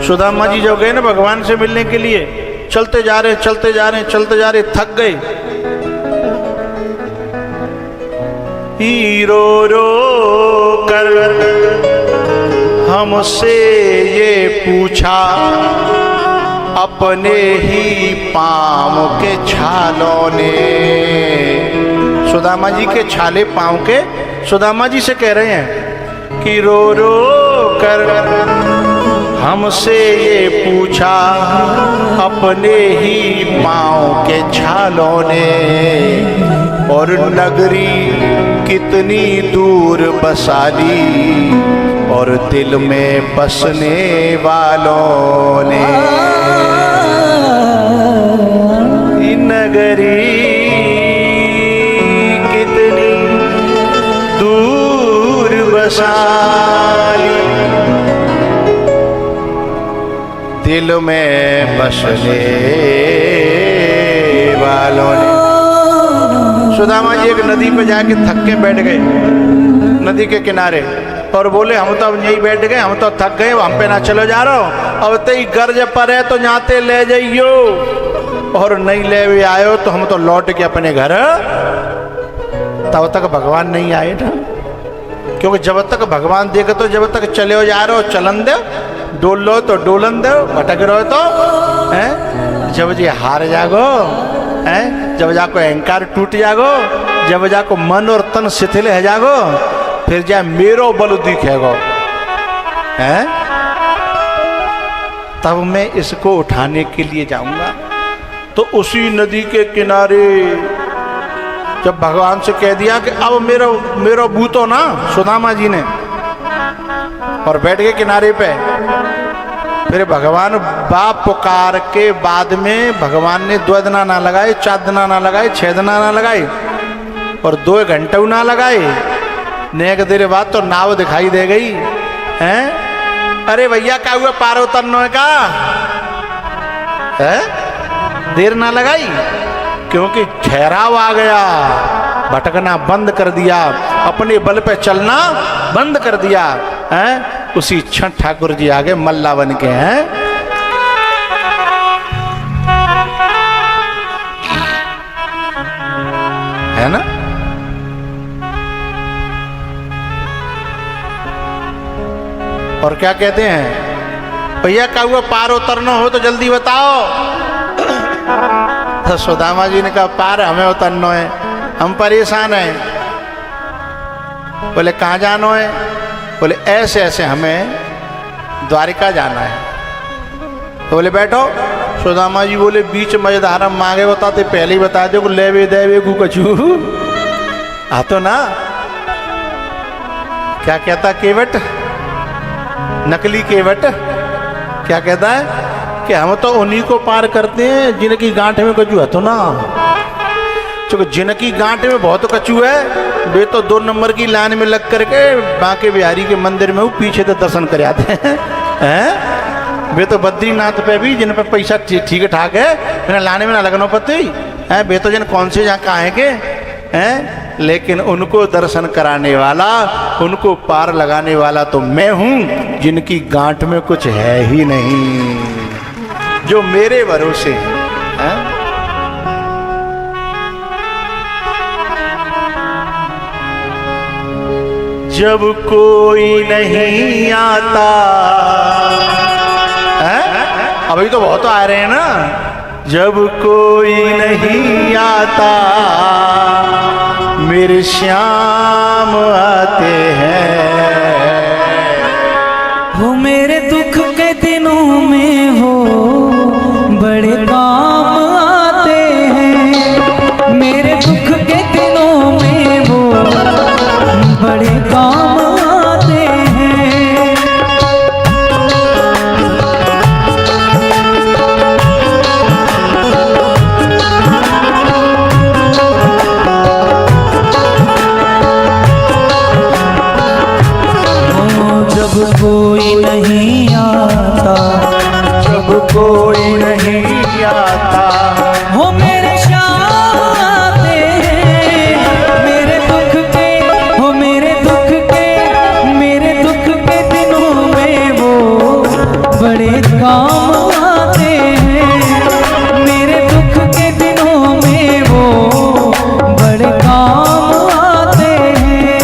सुदामा जी जब गए ना भगवान से मिलने के लिए, चलते जा रहे चलते जा रहे चलते जा रहे, थक गए। रो रो कर हमसे ये पूछा, अपने ही पाँव के छालों ने। सुदामा जी के छाले पाँव के सुदामा जी से कह रहे हैं कि रो रो कर हमसे ये पूछा, अपने ही पाँव के छालों ने। और नगरी कितनी दूर बसा ली, और दिल में बसने वालों ने। नगरी कितनी दूर बसा ली, दिल में बसने वालों ने। सुदामा जी एक नदी पे जाके थक के बैठ गए, नदी के किनारे, और बोले हम तो अब यहीं बैठ गए, हम तो थक गए, हम पे ना चलो जा रहा हो। अब ते ही गर्ज पर है तो जाते ले जाइयो, और नहीं ले भी आयो तो हम तो लौट के अपने घर। तब तक भगवान नहीं आए ना, क्योंकि जब तक भगवान देखे तो जब तक चले हो जा रहे हो चलन दो, डोल लो तो डोलन दो, भटक रहो तो हैं। जब जी हार जागो हैं, जब जाको अहंकार टूट जागो, जब जाको मन और तन शिथिल है जागो, फिर जा मेरो बल दिखेगो हैं, तब मैं इसको उठाने के लिए जाऊंगा। तो उसी नदी के किनारे जब भगवान से कह दिया कि अब मेरो बूतो ना, सुदामा जी ने, और बैठ गए किनारे पे। फिर भगवान बाप पुकार के बाद में भगवान ने 2 दिना ना लगाए, 4 दिना ना लगाए, 6 दिना ना लगाए, और 2 घंटे ना लगाए। नेक देर बाद तो नाव दिखाई दे गई हैं। अरे भैया क्या हुआ, पार उतरने का है? देर ना लगाई, क्योंकि ठहराव आ गया। भटकना बंद कर दिया, अपने बल पे चलना बंद कर दिया हैं। उसी क्षण ठाकुर जी आगे मल्ला बन के हैं। है ना? और क्या कहते हैं, भैया क्या हुआ, पार उतरना हो तो जल्दी बताओ। तो सुदामा जी ने कहा, पार हमें उतरना है, हम परेशान हैं। बोले कहाँ जाना है? बोले ऐसे ऐसे हमें द्वारिका जाना है। तो बोले बैठो। सुदामा जी बोले बीच मझधारा मांगे बताते पहले ही बता दो, लेवे देवे गु कछू आ तो ना। क्या कहता केवट, नकली केवट क्या कहता है कि हम तो उन्हीं को पार करते हैं जिनकी गांठ में कछू है तो ना। क्योंकि जिनकी गांठ में बहुत कछू है वे तो 2 नंबर की लाइन में लग करके बांके बिहारी के मंदिर में वो पीछे तो दर्शन कर आते हैं। वे तो बद्रीनाथ पे भी जिन पे पैसा ठीक ठाक है, बिना लाने में ना लगना पड़ती है। वे तो जिन कौन से जहाँ कहाँ के हैं, लेकिन उनको दर्शन कराने वाला, उनको पार लगाने वाला तो मैं हूँ, जिनकी गांठ में कुछ है ही नहीं, जो मेरे भरोसे हैं। जब कोई नहीं आता है? अभी तो बहुत आ रहे हैं ना। जब कोई नहीं आता मेरे श्याम आते हैं। वो मेरे दुख के दिनों में हो बड़े काम आते हैं। मेरे दुख के दिनों में वो बड़े काम आते हैं। जब कोई नहीं काम आते हैं। मेरे दुख के दिनों में वो बड़े काम आते हैं।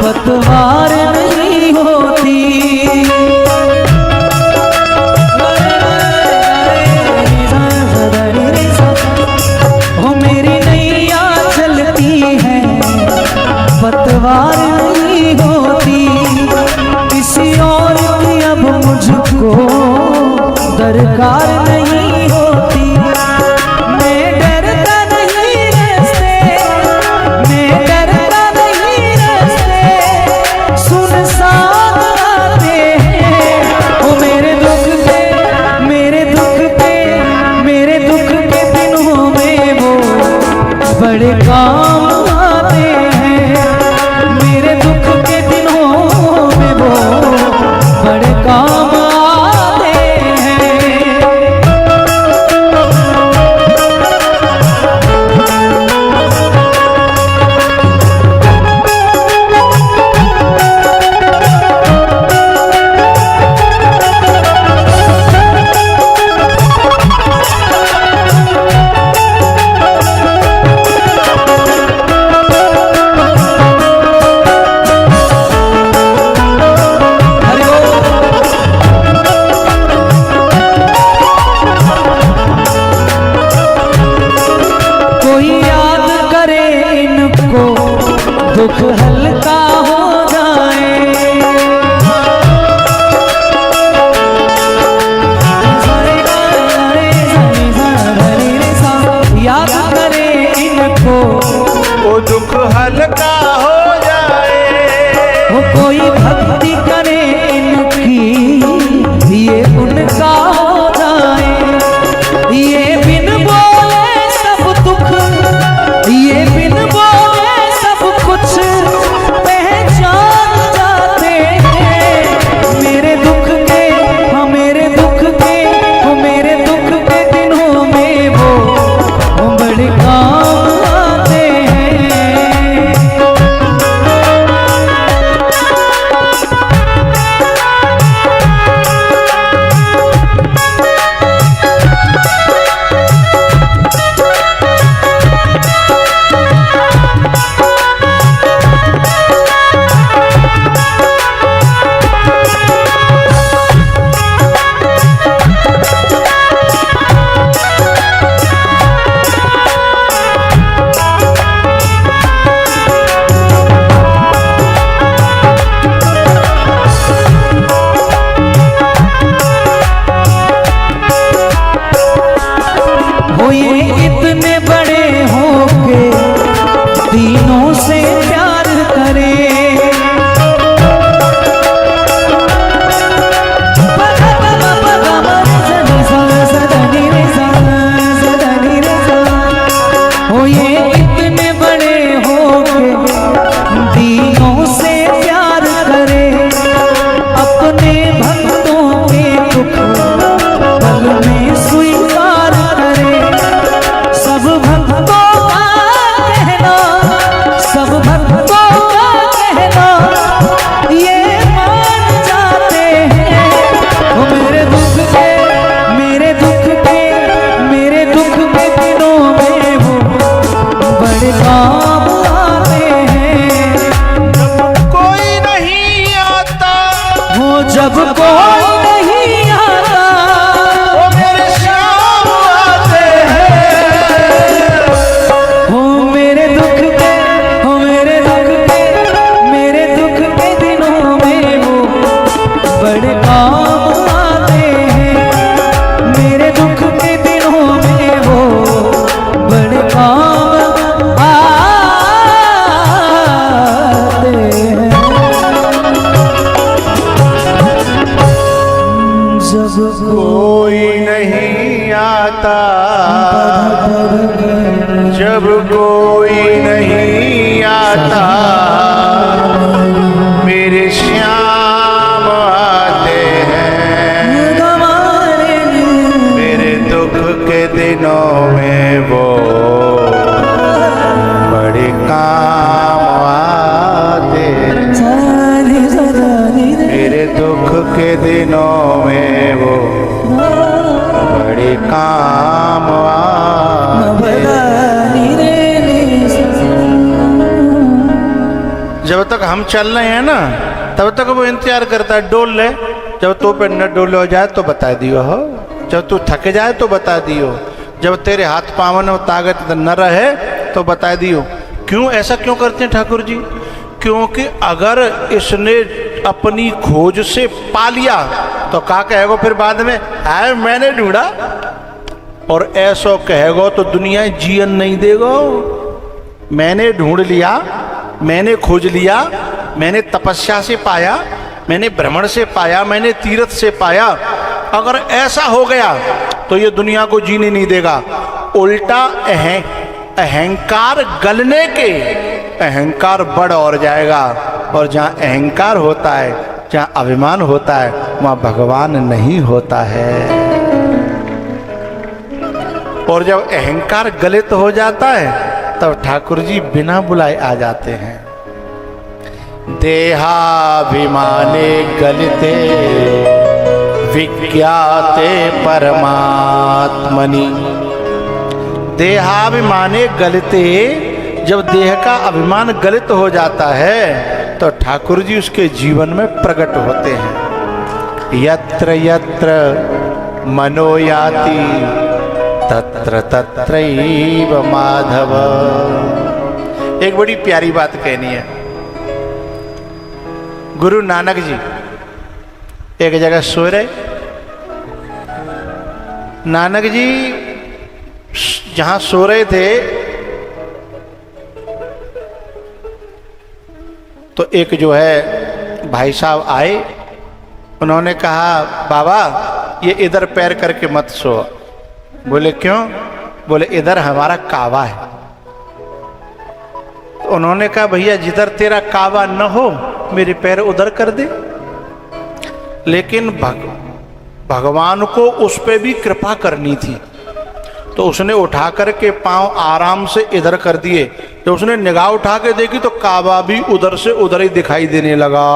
पतवार नहीं होती, हो मेरी नैया चलती है, पतवार नहीं होती। किसी और की अब मुझको दरकार नहीं होती। मैं डरता नहीं रास्ते, मैं डरता नहीं रास्ते, सुनसान आते हैं। ओ मेरे दुख के, मेरे दुख के, मेरे दुख के दिनों में वो बड़े काम आते हैं। मेरे दुख के दिनों में वो बड़े काम आते हैं। दुख हल्का हो जाए, याद करे इनको, वो दुख हल्का हो जाए। वो कोई भक्ति करे इनकी, ये उनका हो जाए। ये बिन बोले सब दुख, ये बिन बोले सब कुछ जब कोई नहीं आता मेरे श्याम आते हैं, मेरे दुख के दिनों में वो बड़े काम आते हैं, मेरे दुख के दिनों में वो बड़े काम आते हैं। जब तक हम चल रहे हैं ना तब तक वो इंतजार करता है, डोल ले, जब तो पे न डोले हो जाए तो बता दियो हो, जब तू थक जाए तो बता दियो, जब तेरे हाथ पाँव में ताकत न रहे तो बता दियो। क्यों ऐसा क्यों करते हैं ठाकुर जी? क्योंकि अगर इसने अपनी खोज से पा लिया तो क्या कहेगो फिर बाद में, आए मैंने ढूंढा, और ऐसा कहेगो तो दुनिया जीवन नहीं देगो। मैंने ढूंढ लिया, मैंने खोज लिया, मैंने तपस्या से पाया, मैंने भ्रमण से पाया, मैंने तीर्थ से पाया, अगर ऐसा हो गया तो ये दुनिया को जीने नहीं देगा। उल्टा अहंकार गलने के अहंकार बढ़ और जाएगा, और जहाँ अहंकार होता है, जहाँ अभिमान होता है, वहाँ भगवान नहीं होता है। और जब अहंकार गलित हो जाता है तब ठाकुर जी बिना बुलाए आ जाते हैं। देहाभिमाने गलिते विज्ञाते परमात्मनि। देहाभिमाने गलिते, जब देह का अभिमान गलित हो जाता है तो ठाकुर जी उसके जीवन में प्रकट होते हैं। यत्र यत्र मनोयाति तत्र तत्रैव माधव। एक बड़ी प्यारी बात कहनी है। गुरु नानक जी एक जगह सो रहे, नानक जी जहां सो रहे थे तो एक जो है भाई साहब आए, उन्होंने कहा बाबा ये इधर पैर करके मत सो। बोले क्यों? बोले इधर हमारा कावा है। तो उन्होंने कहा भैया जिधर तेरा कावा न हो मेरे पैर उधर कर दे। लेकिन भगवान को उस पे भी कृपा करनी थी, तो उसने उठा करके पांव आराम से इधर कर दिए। जब उसने निगाह उठा के देखी तो काबा भी उधर से उधर ही दिखाई देने लगा।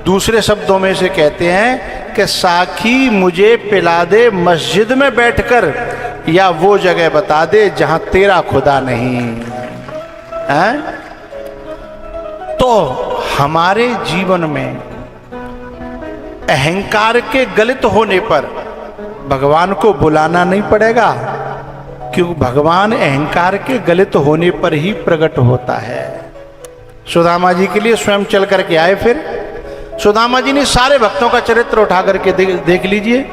दूसरे शब्दों में से कहते हैं कि साखी मुझे पिला दे मस्जिद में बैठकर, या वो जगह बता दे जहां तेरा खुदा नहीं है। तो हमारे जीवन में अहंकार के गलित होने पर भगवान को बुलाना नहीं पड़ेगा, क्योंकि भगवान अहंकार के गलित होने पर ही प्रकट होता है। सुदामा जी के लिए स्वयं चल करके आए। फिर सुदामा जी ने सारे भक्तों का चरित्र उठा करके देख लीजिए,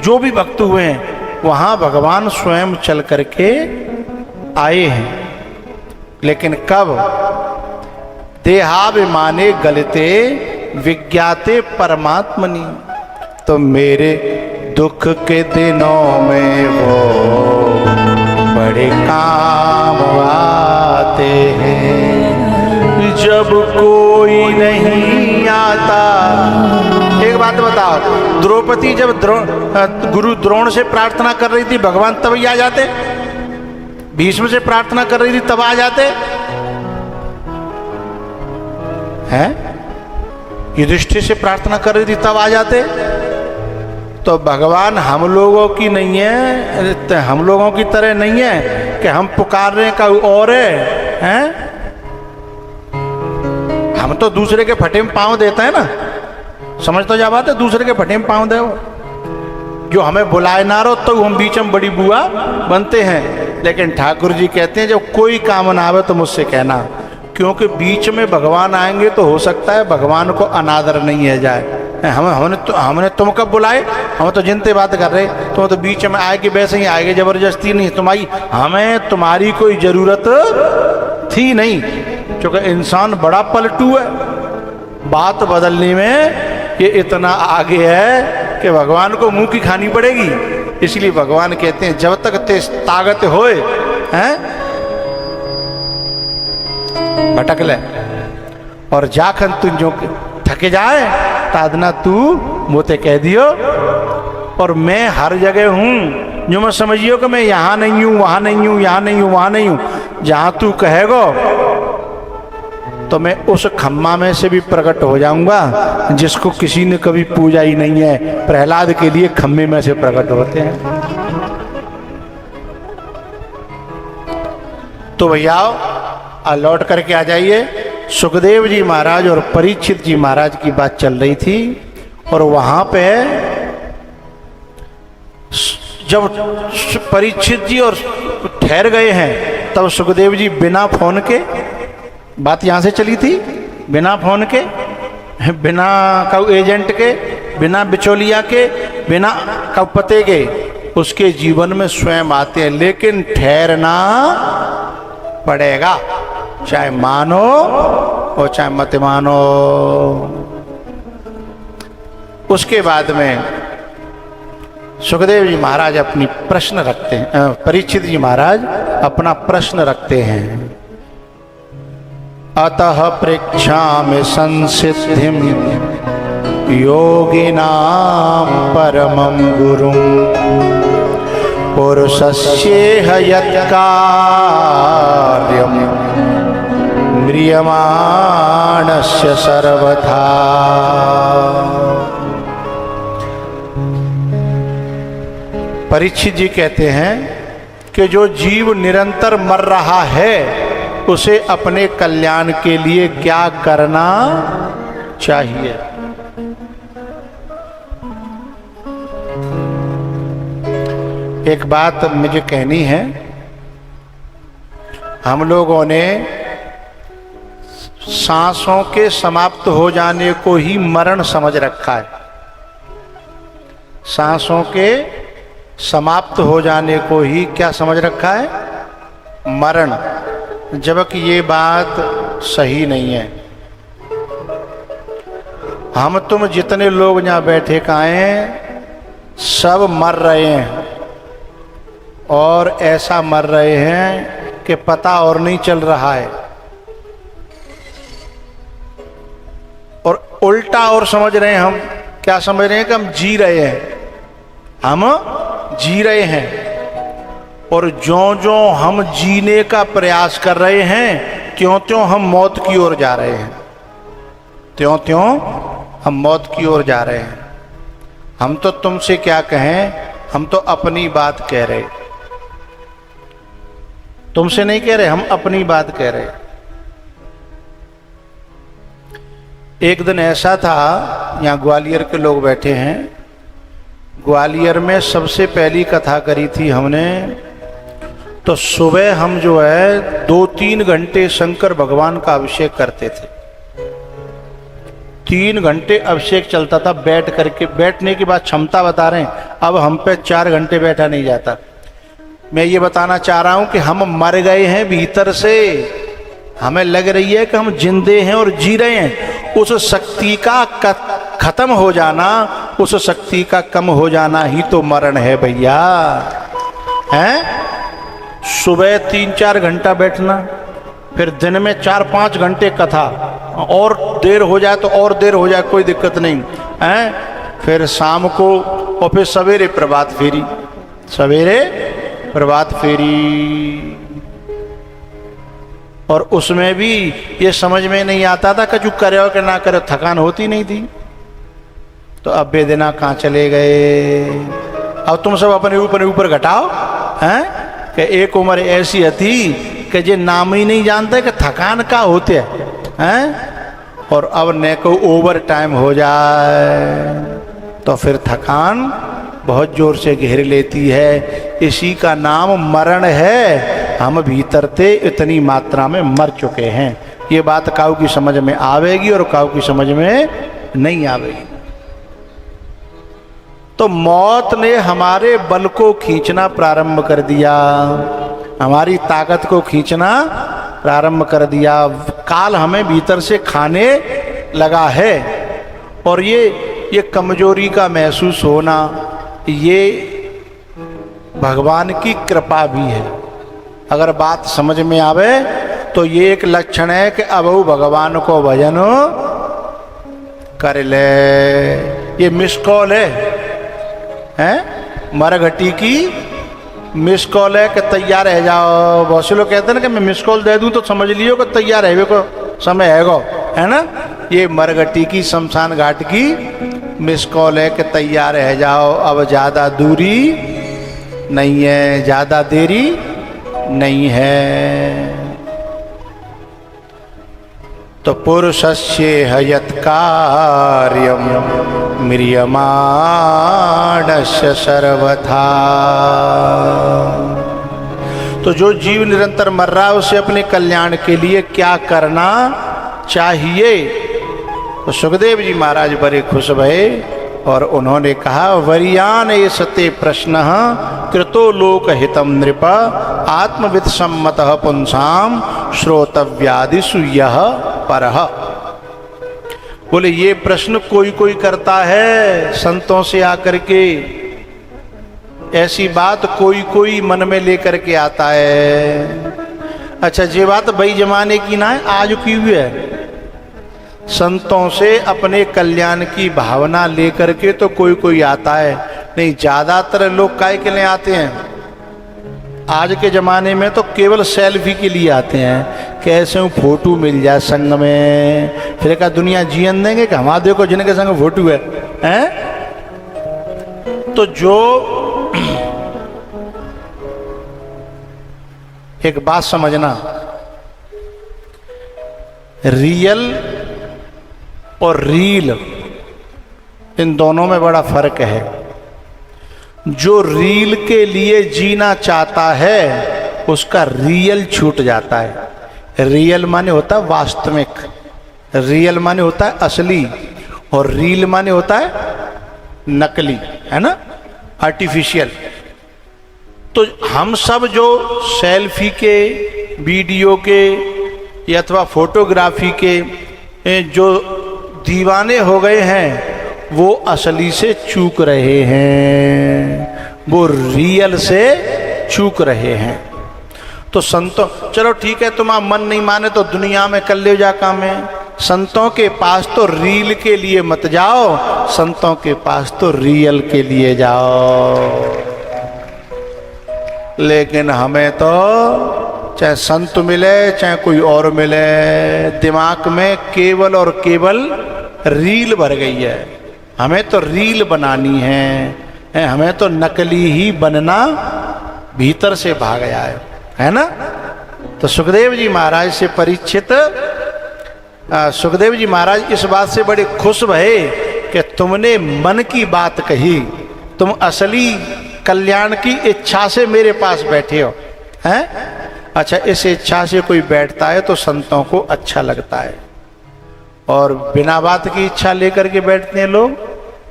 जो भी भक्त हुए हैं वहां भगवान स्वयं चल करके आए हैं। लेकिन कब? देहाभिमाने गलिते विज्ञाते परमात्मनि। तो मेरे दुख के दिनों में वो बड़े काम आते हैं, जब कोई नहीं आता। एक बात बताओ, द्रौपदी जब गुरु द्रोण से प्रार्थना कर रही थी भगवान तब ही आ जाते? भीष्म से प्रार्थना कर रही थी तब आ जाते हैं? युधिष्ठिर से प्रार्थना कर रही थी तब आ जाते? तो भगवान हम लोगों की नहीं है, हम लोगों की तरह नहीं है कि हम पुकार रहे हैं कोई और है? हम तो दूसरे के फटे में पाँव देते हैं ना, समझ तो जा बात है, दूसरे के फटे में पाँव दे। जो हमें बुलाए ना रहो तो हम बीच में बड़ी बुआ बनते हैं। लेकिन ठाकुर जी कहते हैं जब कोई काम ना आवे तो मुझसे कहना, क्योंकि बीच में भगवान आएंगे तो हो सकता है भगवान को अनादर नहीं है जाए। हमने तुम कब बुलाए? हम तो जिनते बात कर रहे, तुम तो बीच में आए कि वैसे ही आएंगे, जबरदस्ती नहीं तुम्हारी, हमें तुम्हारी कोई जरूरत थी नहीं, क्योंकि इंसान बड़ा पलटू है। बात बदलने में ये इतना आगे है कि भगवान को मुंह की खानी पड़ेगी। इसलिए भगवान कहते हैं जब तक ते ताकत होए हैं भटक ले, और जाखन तू जो थके जाए तादना तू मोते कह दियो। और मैं हर जगह हूं, जो मैं समझियो कि मैं यहां नहीं हूं, वहां नहीं हूं, यहां नहीं हूं, वहां नहीं हूं। जहां तू कहेगो तो मैं उस खम्मा में से भी प्रकट हो जाऊंगा जिसको किसी ने कभी पूजा ही नहीं है। प्रहलाद के लिए खम्मे में से प्रकट होते हैं। तो भैया लौट करके आ जाइए। सुखदेव जी महाराज और परीक्षित जी महाराज की बात चल रही थी, और वहां पे जब परीक्षित जी और ठहर गए हैं तब सुखदेव जी बिना फोन के, बात यहां से चली थी, बिना फोन के, बिना कऊ एजेंट के, बिना बिचौलिया के, बिना कऊ पते के उसके जीवन में स्वयं आते हैं। लेकिन ठहरना पड़ेगा, चाहे मानो और चाहे मत मानो। उसके बाद में सुखदेव जी महाराज अपनी प्रश्न रखते हैं, परीक्षित जी महाराज अपना प्रश्न रखते हैं। अतः पृच्छामि संसिद्धिं योगिनां परमं गुरुं पुरुषस्येह यत्कार्यं म्रियमाणस्य सर्वथा। परीक्षित जी कहते हैं कि जो जीव निरंतर मर रहा है उसे अपने कल्याण के लिए क्या करना चाहिए। एक बात मुझे कहनी है, हम लोगों ने सांसों के समाप्त हो जाने को ही मरण समझ रखा है। सांसों के समाप्त हो जाने को ही क्या समझ रखा है, मरण, जबकि ये बात सही नहीं है। हम तुम जितने लोग यहाँ बैठे काए सब मर रहे हैं, और ऐसा मर रहे हैं कि पता और नहीं चल रहा है, और उल्टा और समझ रहे हैं। हम क्या समझ रहे हैं कि हम जी रहे हैं, हम जी रहे हैं, और ज्यों ज्यों हम जीने का प्रयास कर रहे हैं त्यों त्यों हम मौत की ओर जा रहे हैं, त्यों त्यों हम मौत की ओर जा रहे हैं। हम तो तुमसे क्या कहें, हम तो अपनी बात कह रहे, तुमसे नहीं कह रहे, हम अपनी बात कह रहे। एक दिन ऐसा था, यहाँ ग्वालियर के लोग बैठे हैं, ग्वालियर में सबसे पहली कथा करी थी हमने। तो सुबह हम जो है 2-3 घंटे शंकर भगवान का अभिषेक करते थे। 3 घंटे अभिषेक चलता था बैठ करके। बैठने की बात क्षमता बता रहे हैं, अब हम पे 4 घंटे बैठा नहीं जाता। मैं ये बताना चाह रहा हूं कि हम मर गए हैं भीतर से, हमें लग रही है कि हम जिंदे हैं और जी रहे हैं। उस शक्ति का खत्म हो जाना, उस शक्ति का कम हो जाना ही तो मरण है भैया। हैं? सुबह 3-4 घंटा बैठना, फिर दिन में 4-5 घंटे कथा, और देर हो जाए तो और देर हो जाए, कोई दिक्कत नहीं है। फिर शाम को, और फिर सवेरे प्रभात फेरी, सवेरे प्रभात फेरी। और उसमें भी ये समझ में नहीं आता था कि जो करे हो कि ना करे, थकान होती नहीं थी। तो अब बेदिना कहाँ चले गए। अब तुम सब अपने ऊपर घटाओ, हैं कि एक उम्र ऐसी थी कि जे नाम ही नहीं जानते कि थकान का होते हैं। और अब न को ओवर टाइम हो जाए तो फिर थकान बहुत जोर से घेर लेती है। इसी का नाम मरण है। हम भीतर से इतनी मात्रा में मर चुके हैं। ये बात काऊ की समझ में आवेगी और काऊ की समझ में नहीं आवेगी। तो मौत ने हमारे बल को खींचना प्रारंभ कर दिया, हमारी ताकत को खींचना प्रारंभ कर दिया। काल हमें भीतर से खाने लगा है। और ये ये कमजोरी का महसूस होना, ये भगवान की कृपा भी है। अगर बात समझ में आवे तो ये एक लक्षण है कि अब वो भगवान को भजन कर ले। ये मिस कॉल है मरघटी की मिस कॉल है कि तैयार रह जाओ। बहुत से लोग कहते हैं ना कि मैं मिस कॉल दे दूं तो समझ लियो कि तैयार रहने को समय है ना। ये मरघटी की शमशान घाट की मिस कॉल है कि तैयार रह जाओ, अब ज़्यादा दूरी नहीं है, ज़्यादा देरी नहीं है। तो पुरुषस्य हयत् कार्यम म्रियमाणस्य सर्वथा। तो जो जीव निरंतर मर रहा है उसे अपने कल्याण के लिए क्या करना चाहिए। तो सुखदेव जी महाराज बड़े खुश भये और उन्होंने कहा, वरियान ये सते प्रश्न कृतो लोक हितम नृप आत्मविद सम्मत पुंसाम श्रोतव्यादिषु यः परः। बोले ये प्रश्न कोई कोई करता है संतों से आकर के, ऐसी बात कोई कोई मन में लेकर के आता है। अच्छा ये बात बई जमाने की ना है, आज की हुई है। संतों से अपने कल्याण की भावना लेकर के तो कोई कोई आता है, नहीं ज्यादातर लोग काय के लिए आते हैं आज के जमाने में तो केवल सेल्फी के लिए आते हैं। कैसे हूँ फोटो मिल जाए संग में, फिर क्या दुनिया जीवन देंगे कि हमारा देखो जिनके संग फोटो है, हैं? तो जो एक बात समझना, रियल और रील इन दोनों में बड़ा फर्क है। जो रील के लिए जीना चाहता है उसका रियल छूट जाता है। रियल माने होता है वास्तविक, रियल माने होता है असली, और रील माने होता है नकली, है ना, आर्टिफिशियल। तो हम सब जो सेल्फी के, वीडियो के या अथवा फोटोग्राफी के जो दीवाने हो गए हैं वो असली से चूक रहे हैं, वो रियल से चूक रहे हैं। तो संतों, चलो ठीक है तुम्हारा मन नहीं माने तो दुनिया में कर ले जा काम है। संतों के पास तो रील के लिए मत जाओ, संतों के पास तो रियल के लिए जाओ। लेकिन हमें तो चाहे संत मिले चाहे कोई और मिले, दिमाग में केवल और केवल रील भर गई है। हमें तो रील बनानी है, हमें तो नकली ही बनना भीतर से भाग गया है ना। तो सुखदेव जी महाराज से परीक्षित, सुखदेव जी महाराज इस बात से बड़े खुश भये कि तुमने मन की बात कही, तुम असली कल्याण की इच्छा से मेरे पास बैठे हो, हैं? अच्छा, इस इच्छा से कोई बैठता है तो संतों को अच्छा लगता है, और बिना बात की इच्छा लेकर के बैठते हैं लोग,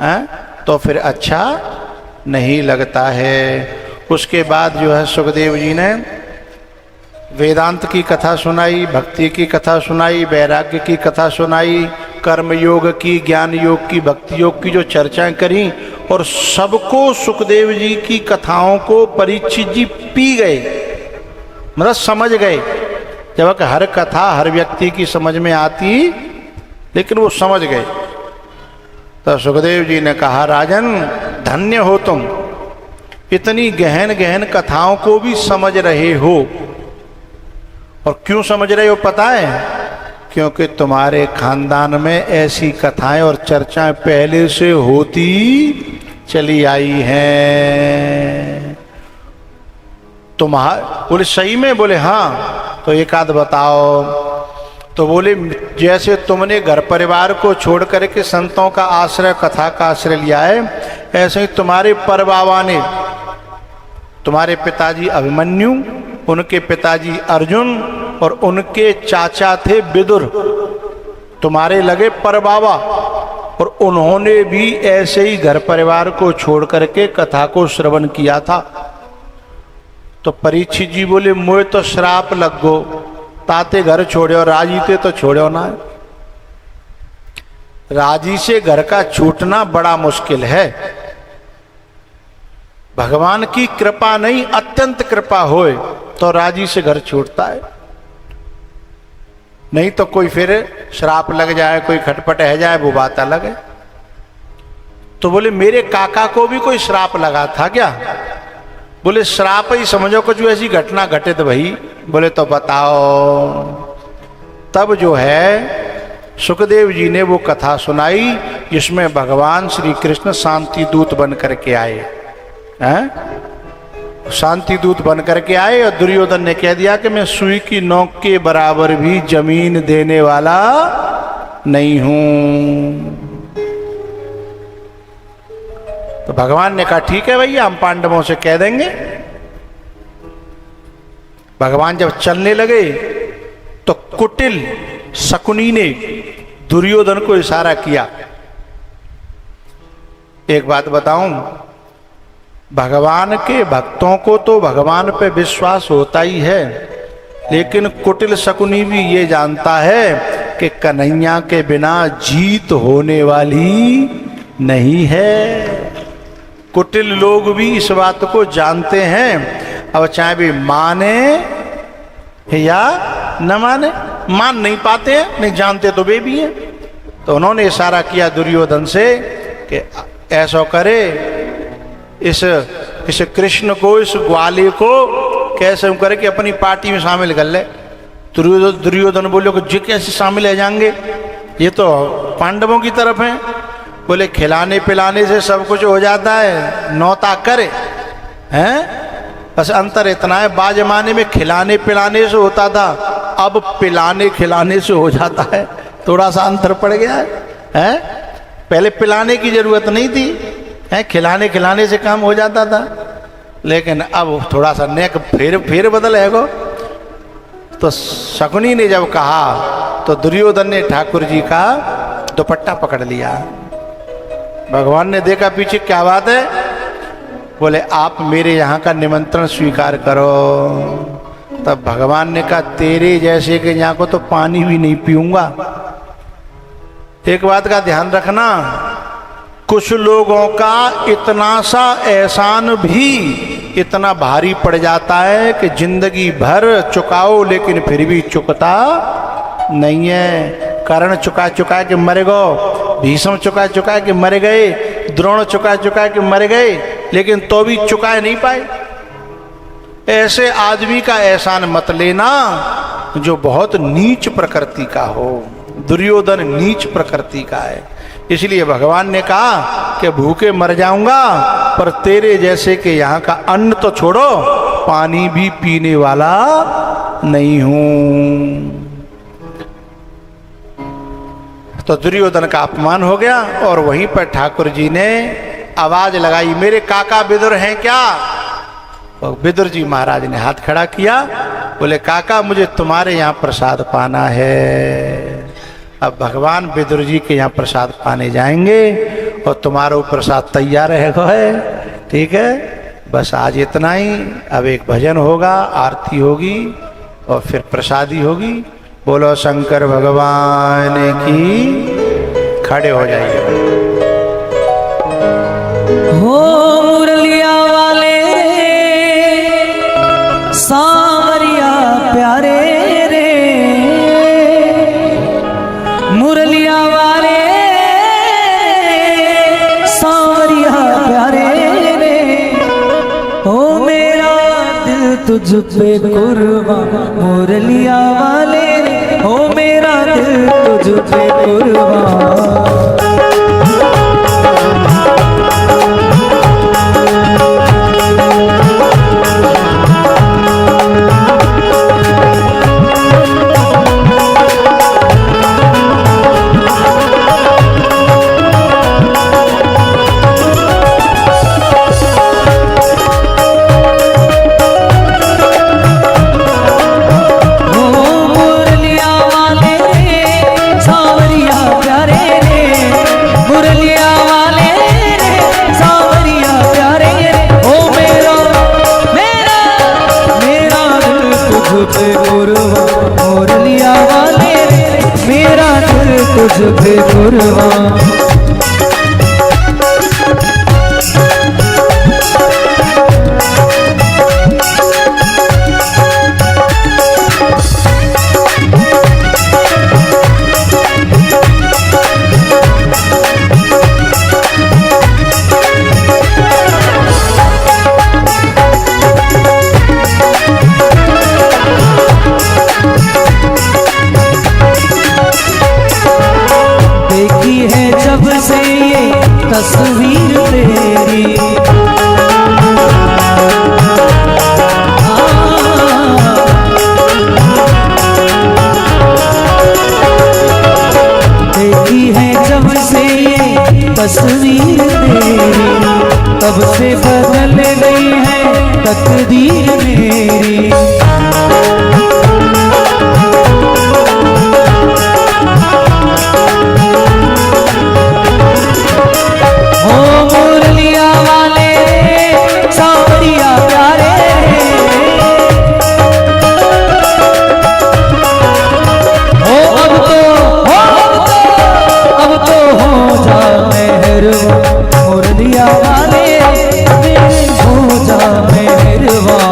हैं? तो फिर अच्छा नहीं लगता है। उसके बाद जो है सुखदेव जी ने वेदांत की कथा सुनाई, भक्ति की कथा सुनाई, वैराग्य की कथा सुनाई, कर्म योग की, ज्ञान योग की, भक्ति योग की जो चर्चाएं करी, और सबको सुखदेव जी की कथाओं को परीक्षित जी पी गए, मतलब समझ गए। जब हर कथा हर व्यक्ति की समझ में आती, लेकिन वो समझ गए। तो सुखदेव जी ने कहा, राजन धन्य हो तुम, इतनी गहन गहन कथाओं को भी समझ रहे हो। और क्यों समझ रहे हो पता है? क्योंकि तुम्हारे खानदान में ऐसी कथाएं और चर्चाएं पहले से होती चली आई हैं। तुम्हारे बोले सही में? बोले हाँ। तो एक आध बताओ। तो बोले जैसे तुमने घर परिवार को छोड़ करके संतों का आश्रय, कथा का आश्रय लिया है, ऐसे ही तुम्हारे परबाबा ने, तुम्हारे पिताजी अभिमन्यु, उनके पिताजी अर्जुन और उनके चाचा थे विदुर, तुम्हारे लगे परबाबा, और उन्होंने भी ऐसे ही घर परिवार को छोड़ करके कथा को श्रवण किया था। तो परीक्षित जी बोले मुझे तो श्राप लग गो, ताते घर छोड़ो, राजी थे तो छोड़ो ना। राजी से घर का छूटना बड़ा मुश्किल है। भगवान की कृपा नहीं, अत्यंत कृपा होए तो राजी से घर छूटता है, नहीं तो कोई फिर श्राप लग जाए, कोई खटपट है जाए, वो बात अलग है। तो बोले मेरे काका को भी कोई श्राप लगा था क्या? बोले श्राप ही समझो, कुछ ऐसी घटना घटित भई। बोले तो बताओ। तब जो है सुखदेव जी ने वो कथा सुनाई जिसमें भगवान श्री कृष्ण शांति दूत बन करके आए हैं, शांति दूत बन करके आए और दुर्योधन ने कह दिया कि मैं सुई की नोक के बराबर भी जमीन देने वाला नहीं हूं। तो भगवान ने कहा ठीक है भैया, हम पांडवों से कह देंगे। भगवान जब चलने लगे तो कुटिल शकुनी ने दुर्योधन को इशारा किया। एक बात बताऊं, भगवान के भक्तों को तो भगवान पे विश्वास होता ही है, लेकिन कुटिल शकुनी भी ये जानता है कि कन्हैया के बिना जीत होने वाली नहीं है। कुटिल लोग भी इस बात को जानते हैं। अब चाहे भी माने या न माने, मान नहीं पाते हैं, नहीं जानते तो वे भी हैं। तो उन्होंने इशारा किया दुर्योधन से कि ऐसा करे, इस कृष्ण को, इस ग्वाले को कैसे करे कि अपनी पार्टी में शामिल कर ले। दुर्योधन बोले कि जी कैसे शामिल है जाएंगे, ये तो पांडवों की तरफ है। बोले खिलाने पिलाने से सब कुछ हो जाता है, नौता करे हैं। बस अंतर इतना है, बाद जमाने में खिलाने पिलाने से होता था, अब पिलाने खिलाने से हो जाता है। थोड़ा सा अंतर पड़ गया है। पहले पिलाने की जरूरत नहीं थी, है खिलाने खिलाने से काम हो जाता था, लेकिन अब थोड़ा सा नेक फिर बदल है गो। तो शकुनी ने जब कहा तो दुर्योधन ने ठाकुर जी का दुपट्टा पकड़ लिया। भगवान ने देखा पीछे क्या बात है, बोले आप मेरे यहाँ का निमंत्रण स्वीकार करो। तब भगवान ने कहा तेरे जैसे के यहाँ को तो पानी भी नहीं पीऊंगा। एक बात का ध्यान रखना, कुछ लोगों का इतना सा एहसान भी इतना भारी पड़ जाता है कि जिंदगी भर चुकाओ लेकिन फिर भी चुकता नहीं है। कर्ण चुका चुका के मर गो, भीष्म चुका चुका के मर गए, द्रोण चुका चुका के मर गए, लेकिन तो भी चुका नहीं पाए। ऐसे आदमी का एहसान मत लेना जो बहुत नीच प्रकृति का हो। दुर्योधन नीच प्रकृति का है, इसलिए भगवान ने कहा कि भूखे मर जाऊंगा पर तेरे जैसे के यहाँ का अन्न तो छोड़ो, पानी भी पीने वाला नहीं हूं। तो दुर्योधन का अपमान हो गया और वहीं पर ठाकुर जी ने आवाज लगाई, मेरे काका विदुर हैं क्या? तो विदुर जी महाराज ने हाथ खड़ा किया, बोले काका मुझे तुम्हारे यहाँ प्रसाद पाना है। अब भगवान विदुर जी के यहाँ प्रसाद पाने जाएंगे और तुम्हारा प्रसाद तैयार है। ठीक है, बस आज इतना ही। अब एक भजन होगा, आरती होगी और फिर प्रसादी होगी। बोलो शंकर भगवान की। खड़े हो जाइए। हो मुरलिया वाले सांवरिया प्यारे रे, मुरलिया वाले सांवरिया प्यारे रे, हो मेरा दिल तुझ पे कुर्बान मुरलिया वाले, हो मेरा दिल तुझ पे कुर्बान। से बदल गई है तकदीर मेरी। ओ मुरलिया वाले सांवरिया प्यारे, ओ अब तो हो जा मेहरबान, मुरलिया वाले मेरे हो जा मेहरबान।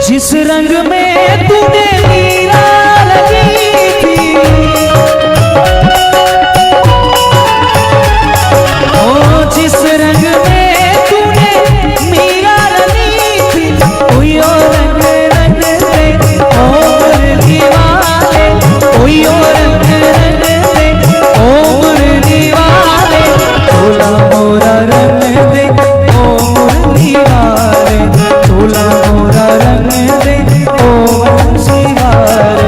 जिस रंग में तूने मीरा लगी थी, ओ जिस रंग में तूने मीरा लगी थी, कोई और रंग रंग दे ओ मुरली वाले, कोई और रंग रंग दे ओ मुरली वाले, तोला मोरा रंग दे ओ मुरली वाले, तोला मोरा रंग दे ओ शिवारे।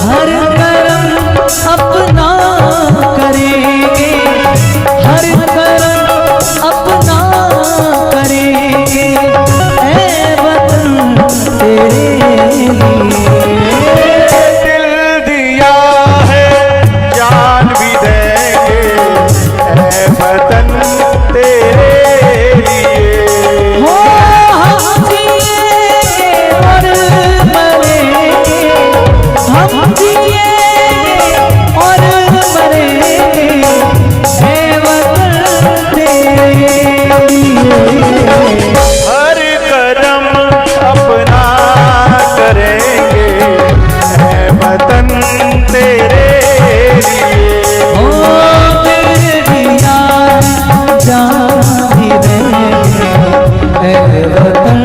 हर करम अपना करेंगे, हर करम अपना करेंगे, ऐ वतन तेरे लिए। दिल दिया है जान भी देंगे, ऐ वतन तेरे लिए। हो हम जिएंगे और मरेंगे, हम जिएंगे और मरेंगे, ऐ वतन तेरे लिए। हर करम अपना करेंगे, ऐ वतन तेरे लिए। ओ तेरे दिया जान भी देंगे, ऐ वतन